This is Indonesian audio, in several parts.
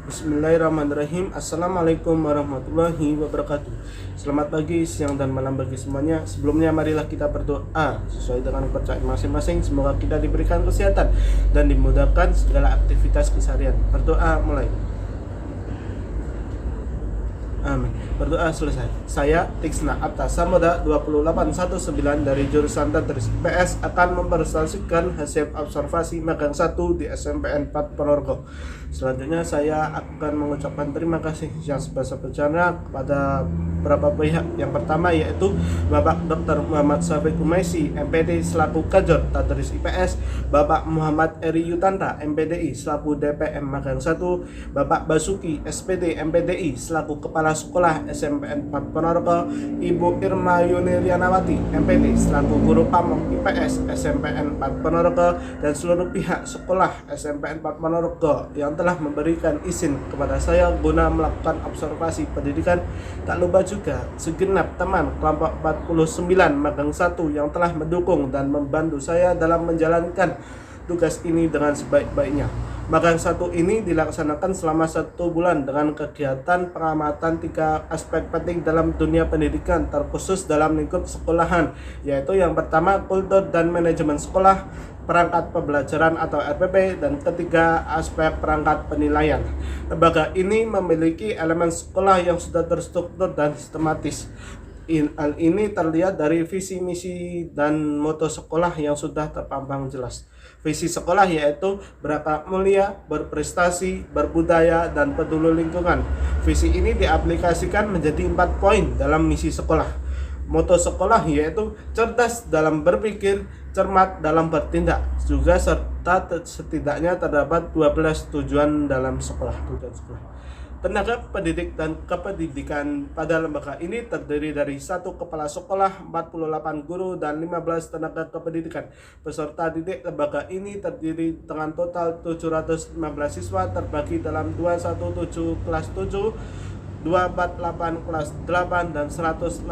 Bismillahirrahmanirrahim. Assalamualaikum warahmatullahi wabarakatuh. Selamat pagi, siang, dan malam bagi semuanya. Sebelumnya marilah kita berdoa sesuai dengan kepercayaan masing-masing. Semoga kita diberikan kesehatan dan dimudahkan segala aktivitas keseharian. Berdoa mulai. Amin. Berdoa selesai. Saya Tiksna Atta Samoda 2819 dari jurusan Tadris IPS akan mempresentasikan hasil observasi magang 1 di SMPN 4 Ponorogo. Selanjutnya saya akan mengucapkan terima kasih yang sebesar-besarnya kepada beberapa pihak. Yang pertama yaitu Bapak Dr. Muhammad Syafiq Umaisi, MPD selaku Kajor Tadris IPS, Bapak Muhammad Eri Yutanta, MPDI selaku DPM magang 1, Bapak Basuki SPD MPDI selaku Kepala Sekolah SMPN 4 Ponorogo, Ibu Irma Yunirianawati MPD selaku Guru Pamong IPS SMPN 4 Ponorogo, dan seluruh pihak sekolah SMPN 4 Ponorogo yang telah memberikan izin kepada saya guna melakukan observasi pendidikan. Tak lupa juga segenap teman kelompok 49 magang 1 yang telah mendukung dan membantu saya dalam menjalankan tugas ini dengan sebaik-baiknya. Magang 1 ini dilaksanakan selama 1 bulan dengan kegiatan pengamatan 3 aspek penting dalam dunia pendidikan terkhusus dalam lingkup sekolahan, yaitu yang pertama kultur dan manajemen sekolah, perangkat pembelajaran atau RPP, dan ketiga aspek perangkat penilaian. Lembaga ini memiliki elemen sekolah yang sudah terstruktur dan sistematis. Hal ini terlihat dari visi misi dan moto sekolah yang sudah terpampang jelas. Visi sekolah yaitu berakhlak mulia, berprestasi, berbudaya, dan peduli lingkungan. Visi ini diaplikasikan menjadi 4 poin dalam misi sekolah. Moto sekolah yaitu cerdas dalam berpikir, cermat dalam bertindak, juga serta setidaknya terdapat 12 tujuan dalam sekolah. Tenaga pendidik dan kependidikan pada lembaga ini terdiri dari 1 kepala sekolah, 48 guru, dan 15 tenaga kependidikan. Peserta didik lembaga ini terdiri dengan total 715 siswa terbagi dalam 217 kelas 7, 248 kelas 8, dan 118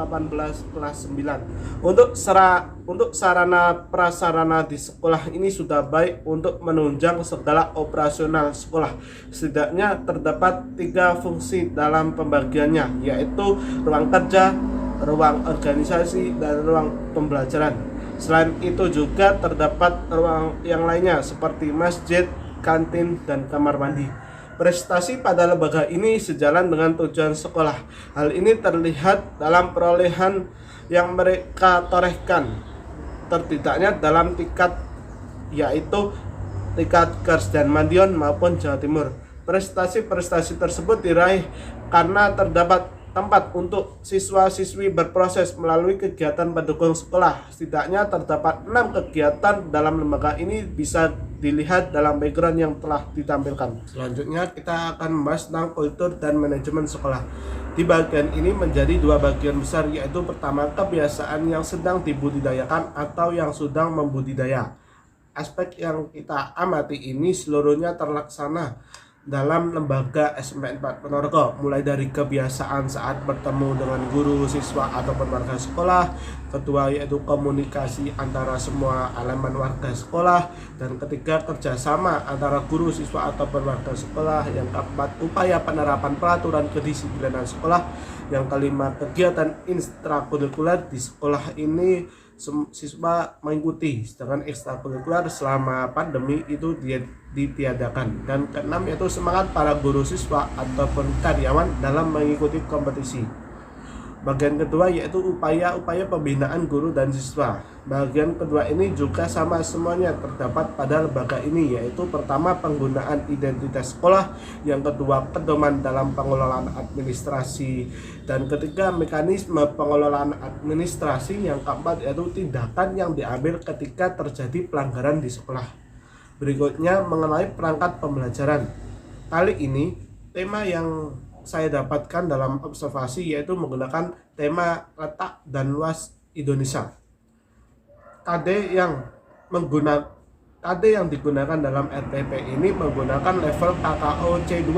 kelas 9. Untuk sarana prasarana di sekolah ini sudah baik untuk menunjang segala operasional sekolah. Setidaknya terdapat 3 fungsi dalam pembagiannya, yaitu ruang kerja, ruang organisasi, dan ruang pembelajaran. Selain itu juga terdapat ruang yang lainnya seperti masjid, kantin, dan kamar mandi. Prestasi pada lembaga ini sejalan dengan tujuan sekolah. Hal ini terlihat dalam perolehan yang mereka torehkan, tertidaknya dalam tingkat yaitu tingkat Kers dan Madiun maupun Jawa Timur. Prestasi-prestasi tersebut diraih karena terdapat tempat untuk siswa-siswi berproses melalui kegiatan pendukung sekolah. Setidaknya terdapat 6 kegiatan dalam lembaga ini, bisa dilihat dalam background yang telah ditampilkan. Selanjutnya kita akan membahas tentang kultur dan manajemen sekolah. Di bagian ini menjadi 2 bagian besar, yaitu pertama kebiasaan yang sedang dibudidayakan atau yang sedang membudidaya. Aspek yang kita amati ini seluruhnya terlaksana dalam lembaga SMPN 4 Ponorogo, mulai dari kebiasaan saat bertemu dengan guru, siswa, ataupun warga sekolah. Kedua yaitu komunikasi antara semua elemen warga sekolah, dan ketiga kerjasama antara guru, siswa, ataupun warga sekolah. Yang keempat upaya penerapan peraturan kedisiplinan sekolah. Yang kelima kegiatan ekstrakurikuler di sekolah ini siswa mengikuti, sedangkan ekstrakurikuler selama pandemi itu ditiadakan. Dan keenam yaitu semangat para guru, siswa, ataupun karyawan dalam mengikuti kompetisi. Bagian kedua yaitu upaya-upaya pembinaan guru dan siswa. Bagian kedua ini juga sama semuanya terdapat pada lembaga ini, yaitu pertama penggunaan identitas sekolah, yang kedua pedoman dalam pengelolaan administrasi, dan ketiga mekanisme pengelolaan administrasi, yang keempat yaitu tindakan yang diambil ketika terjadi pelanggaran di sekolah. Berikutnya mengenai perangkat pembelajaran. Kali ini tema yang saya dapatkan dalam observasi yaitu menggunakan tema letak dan luas Indonesia. KD yang digunakan dalam RPP ini menggunakan level KKO C2.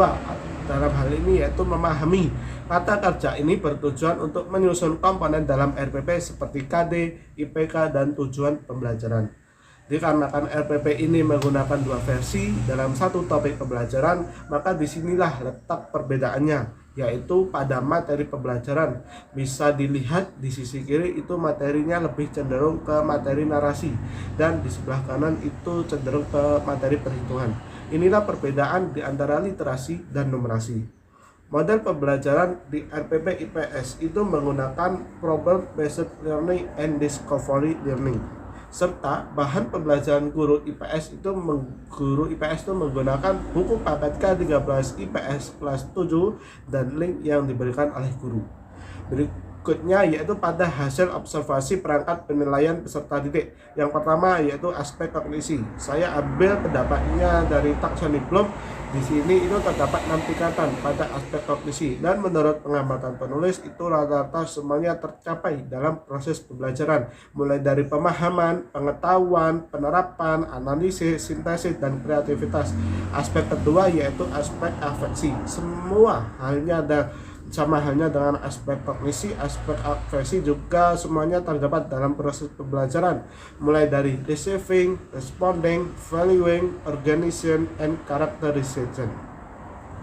Dalam hal ini yaitu memahami kata kerja ini bertujuan untuk menyusun komponen dalam RPP seperti KD, IPK, dan tujuan pembelajaran. Dikarenakan RPP ini menggunakan dua versi dalam satu topik pembelajaran, maka disinilah letak perbedaannya, yaitu pada materi pembelajaran. Bisa dilihat di sisi kiri itu materinya lebih cenderung ke materi narasi, dan di sebelah kanan itu cenderung ke materi perhitungan. Inilah perbedaan di antara literasi dan numerasi. Model pembelajaran di RPP IPS itu menggunakan problem based learning and discovery learning, serta bahan pembelajaran guru IPS itu menggunakan buku paket K13 IPS kelas 7 dan link yang diberikan oleh guru. Berikutnya yaitu pada hasil observasi perangkat penilaian peserta didik. Yang pertama yaitu aspek kognisi. Saya ambil pendapatnya dari Taksoni Bloom. Di sini itu terdapat 6 tingkatan pada aspek kognisi, dan menurut pengamatan penulis itu rata-rata semuanya tercapai dalam proses pembelajaran, mulai dari pemahaman, pengetahuan, penerapan, analisis, sintesis, dan kreativitas. Aspek kedua yaitu aspek afeksi. Sama halnya dengan aspek kognisi, aspek afeksi juga semuanya terdapat dalam proses pembelajaran, mulai dari receiving, responding, valuing, organization, and characterization.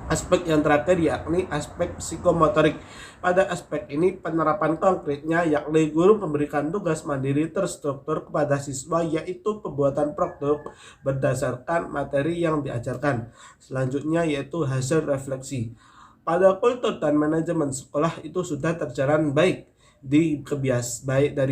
Aspek yang terakhir yakni aspek psikomotorik. Pada aspek ini penerapan konkretnya yakni guru memberikan tugas mandiri terstruktur kepada siswa, yaitu pembuatan produk berdasarkan materi yang diajarkan. Selanjutnya yaitu hasil refleksi. Pada kultur dan manajemen sekolah itu sudah terjalan baik dari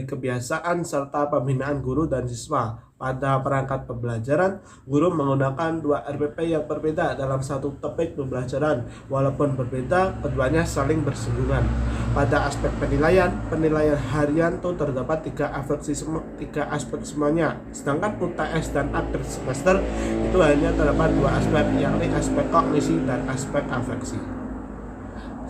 kebiasaan serta pembinaan guru dan siswa. Pada perangkat pembelajaran, guru menggunakan dua RPP yang berbeda dalam satu topik pembelajaran. Walaupun berbeda, keduanya saling bersinggungan. Pada aspek penilaian harian itu terdapat tiga aspek semuanya. Sedangkan UTS dan akhir semester itu hanya terdapat dua aspek, yakni aspek kognisi dan aspek afeksi.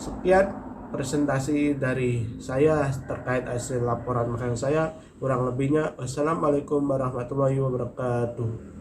Sekian presentasi dari saya terkait hasil laporan magang saya. Kurang lebihnya, wassalamualaikum warahmatullahi wabarakatuh.